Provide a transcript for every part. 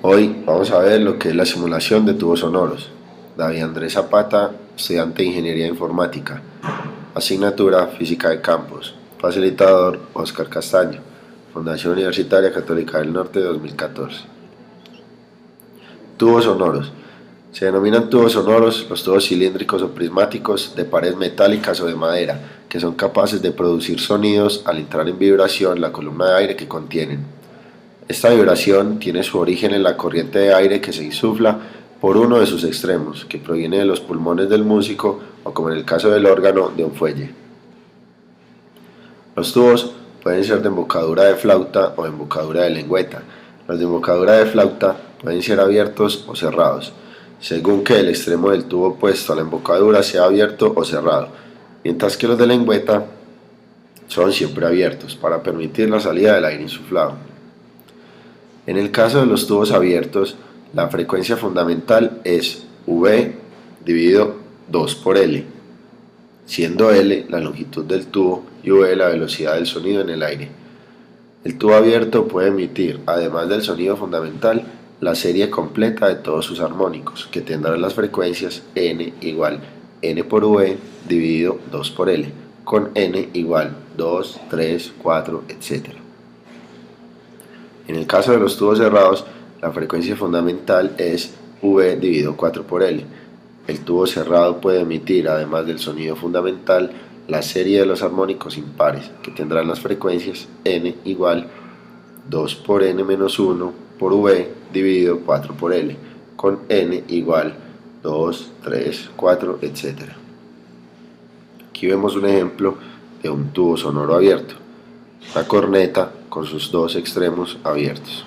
Hoy vamos a ver lo que es la simulación de tubos sonoros. David Andrés Zapata, estudiante de Ingeniería Informática. Asignatura Física de Campos. Facilitador Oscar Castaño. Fundación Universitaria Católica del Norte 2014. Tubos sonoros. Se denominan tubos sonoros los tubos cilíndricos o prismáticos de paredes metálicas o de madera que son capaces de producir sonidos al entrar en vibración la columna de aire que contienen. Esta vibración tiene su origen en la corriente de aire que se insufla por uno de sus extremos, que proviene de los pulmones del músico o, como en el caso del órgano, de un fuelle. Los tubos pueden ser de embocadura de flauta o de embocadura de lengüeta. Los de embocadura de flauta pueden ser abiertos o cerrados, según que el extremo del tubo opuesto a la embocadura sea abierto o cerrado, mientras que los de lengüeta son siempre abiertos para permitir la salida del aire insuflado. En el caso de los tubos abiertos, la frecuencia fundamental es V dividido 2 por L, siendo L la longitud del tubo y V la velocidad del sonido en el aire. El tubo abierto puede emitir, además del sonido fundamental, la serie completa de todos sus armónicos, que tendrán las frecuencias N igual N por V dividido 2 por L, con N igual 2, 3, 4, etc. En el caso de los tubos cerrados, la frecuencia fundamental es V dividido 4 por L. El tubo cerrado puede emitir, además del sonido fundamental, la serie de los armónicos impares, que tendrán las frecuencias N igual 2 por N menos 1 por V dividido 4 por L, con N igual 2, 3, 4, etc. Aquí vemos un ejemplo de un tubo sonoro abierto, una corneta con sus dos extremos abiertos.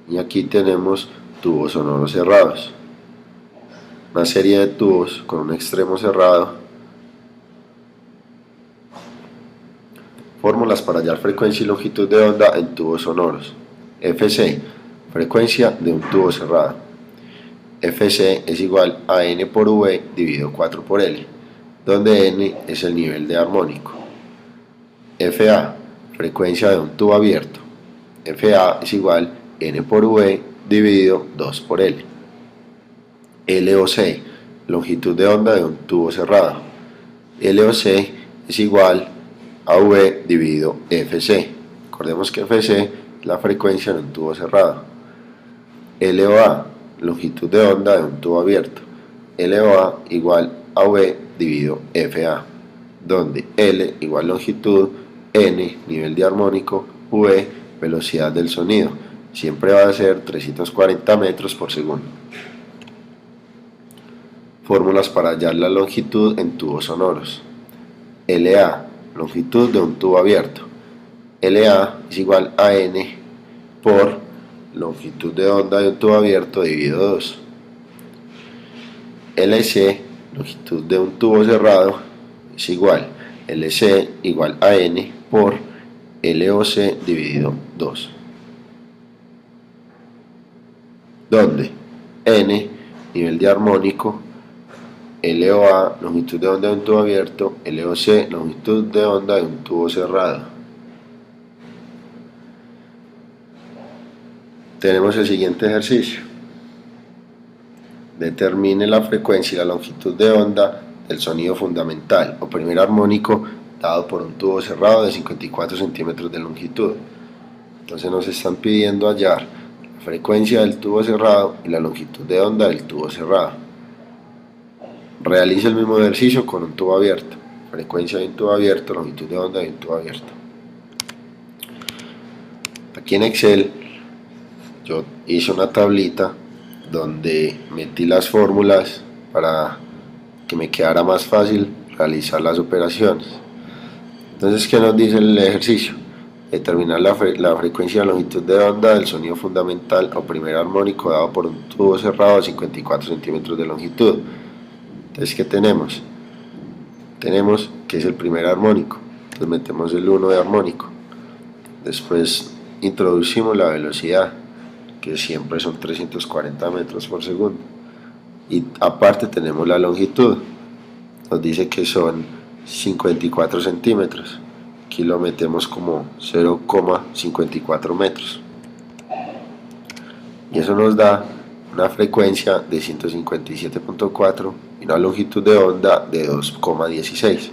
Y aquí tenemos tubos sonoros cerrados, una serie de tubos con un extremo cerrado. Fórmulas para hallar frecuencia y longitud de onda en tubos sonoros. Fc, frecuencia de un tubo cerrado. Fc es igual a N por V dividido 4 por L, donde N es el nivel de armónico. Fa, frecuencia de un tubo abierto. Fa es igual a N por V dividido 2 por L. LOC, longitud de onda de un tubo cerrado. LOC es igual a V dividido Fc. Recordemos que Fc es la frecuencia de un tubo cerrado. LOA, longitud de onda de un tubo abierto. LOA igual a V dividido Fa, donde L igual longitud, N nivel de armónico, V velocidad del sonido. Siempre va a ser 340 metros por segundo. Fórmulas para hallar la longitud en tubos sonoros. LA, longitud de un tubo abierto. LA es igual a N por longitud de onda de un tubo abierto dividido 2. LC, longitud de un tubo cerrado, es igual LC igual a N por LOC dividido 2, donde N, nivel de armónico, LOA, longitud de onda de un tubo abierto, LOC, longitud de onda de un tubo cerrado. Tenemos el siguiente ejercicio. Determine la frecuencia y la longitud de onda del sonido fundamental o primer armónico dado por un tubo cerrado de 54 centímetros de longitud. Entonces nos están pidiendo hallar la frecuencia del tubo cerrado y la longitud de onda del tubo cerrado. Realice el mismo ejercicio con un tubo abierto. Frecuencia de un tubo abierto, longitud de onda de un tubo abierto. Aquí en Excel yo hice una tablita donde metí las fórmulas para que me quedara más fácil realizar las operaciones. Entonces, ¿qué nos dice el ejercicio? Determinar la frecuencia y la longitud de onda del sonido fundamental o primer armónico dado por un tubo cerrado de 54 centímetros de longitud. Entonces, ¿qué tenemos? Tenemos que es el primer armónico. Entonces metemos el 1 de armónico. Después introducimos la velocidad, que siempre son 340 metros por segundo. Y aparte tenemos la longitud. Nos dice que son 54 centímetros. Aquí lo metemos como 0,54 metros. Y eso nos da una frecuencia de 157.4 y una longitud de onda de 2,16.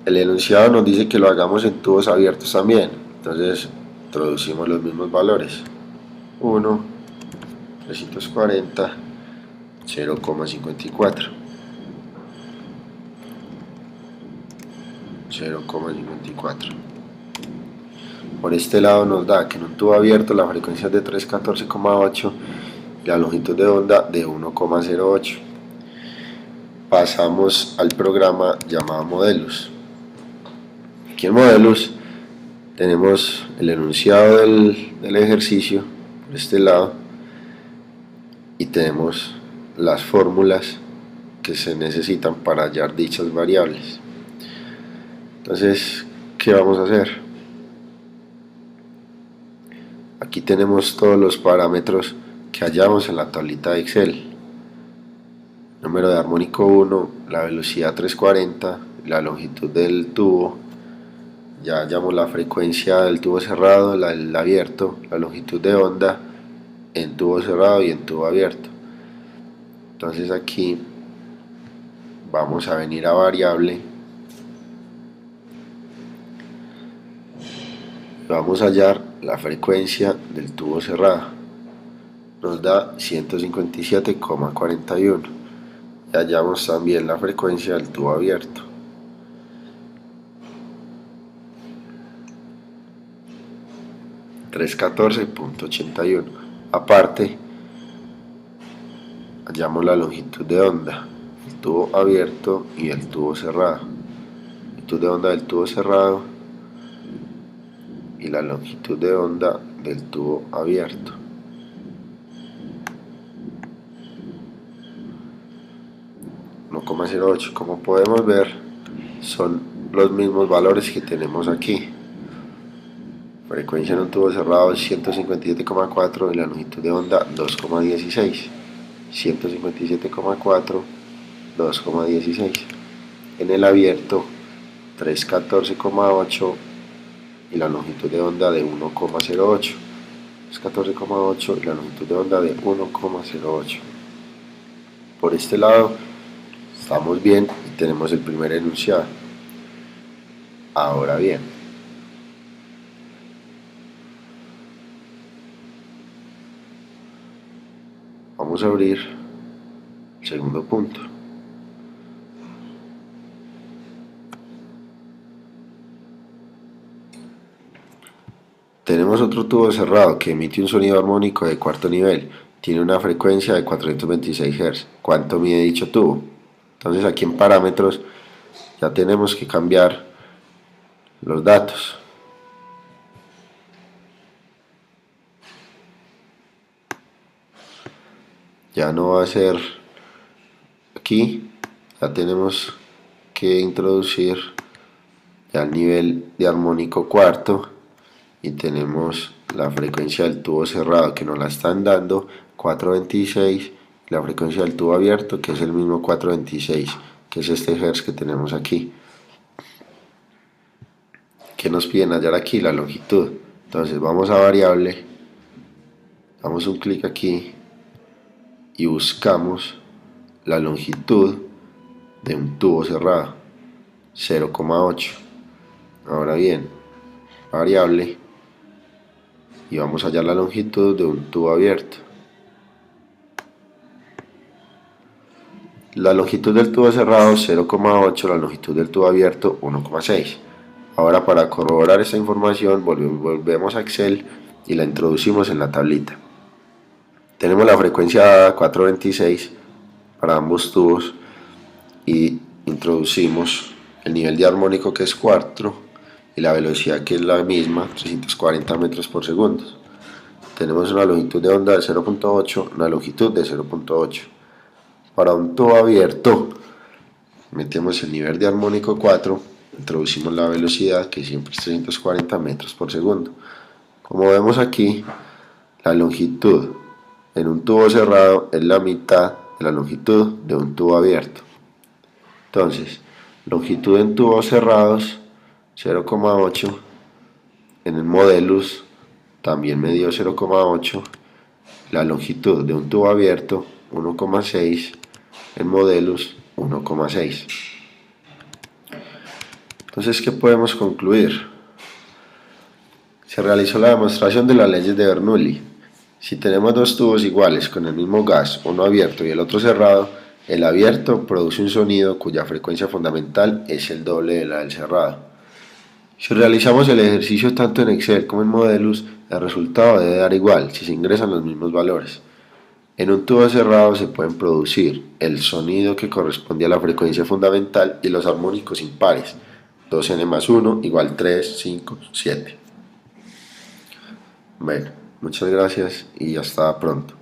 El enunciado nos dice que lo hagamos en tubos abiertos también, entonces introducimos los mismos valores. 1, 340, 0,54, 0,54. Por este lado nos da que en un tubo abierto la frecuencia es de 314,8 y la longitud de onda de 1,08. Pasamos al programa llamado Modelus. Aquí en Modelus tenemos el enunciado del ejercicio por este lado y tenemos las fórmulas que se necesitan para hallar dichas variables. Entonces, ¿qué vamos a hacer? Aquí tenemos todos los parámetros que hallamos en la tablita de Excel. Número de armónico 1, la velocidad 340, la longitud del tubo, ya hallamos la frecuencia del tubo cerrado, el abierto, la longitud de onda en tubo cerrado y en tubo abierto. Entonces aquí vamos a venir a variable, vamos a hallar la frecuencia del tubo cerrado, nos da 157,41 y hallamos también la frecuencia del tubo abierto. $314.81. Aparte, hallamos la longitud de onda, el tubo abierto y el tubo cerrado. Longitud de onda del tubo cerrado y la longitud de onda del tubo abierto. $1,08. Como podemos ver, son los mismos valores que tenemos aquí. Frecuencia en un tubo cerrado 157,4 y la longitud de onda 2,16. 157,4, 2,16. En el abierto 314,8 y la longitud de onda de 1,08. 314,8 y la longitud de onda de 1,08. Por este lado estamos bien y tenemos el primer enunciado. Ahora bien, vamos a abrir el segundo punto. Tenemos otro tubo cerrado que emite un sonido armónico de cuarto nivel. Tiene una frecuencia de 426 Hz. ¿Cuánto mide dicho tubo? Entonces aquí en parámetros ya tenemos que cambiar los datos. Ya no va a ser aquí, ya tenemos que introducir ya el nivel de armónico cuarto y tenemos la frecuencia del tubo cerrado que nos la están dando 426, la frecuencia del tubo abierto que es el mismo 426, que es este hertz que tenemos aquí. ¿Qué nos piden hallar aquí? La longitud. Entonces vamos a variable, damos un clic aquí y buscamos la longitud de un tubo cerrado, 0,8. Ahora bien, variable y vamos a hallar la longitud de un tubo abierto. La longitud del tubo cerrado 0,8, la longitud del tubo abierto 1,6. Ahora para corroborar esta información volvemos a Excel y la introducimos en la tablita. Tenemos la frecuencia 426 para ambos tubos y introducimos el nivel de armónico que es 4 y la velocidad que es la misma, 340 metros por segundo. Tenemos una longitud de onda de 0,8, una longitud de 0,8. Para un tubo abierto metemos el nivel de armónico 4, introducimos la velocidad que siempre es 340 metros por segundo. Como vemos aquí, la longitud en un tubo cerrado es la mitad de la longitud de un tubo abierto. Entonces, longitud en tubos cerrados 0,8. En el modulus también me dio 0,8. La longitud de un tubo abierto 1,6. El modulus 1,6. Entonces, ¿qué podemos concluir? Se realizó la demostración de las leyes de Bernoulli. Si tenemos dos tubos iguales con el mismo gas, uno abierto y el otro cerrado, el abierto produce un sonido cuya frecuencia fundamental es el doble de la del cerrado. Si realizamos el ejercicio tanto en Excel como en Modelus, el resultado debe dar igual si se ingresan los mismos valores. En un tubo cerrado se pueden producir el sonido que corresponde a la frecuencia fundamental y los armónicos impares, 2n más 1 igual 3, 5, 7. Bueno, muchas gracias y hasta pronto.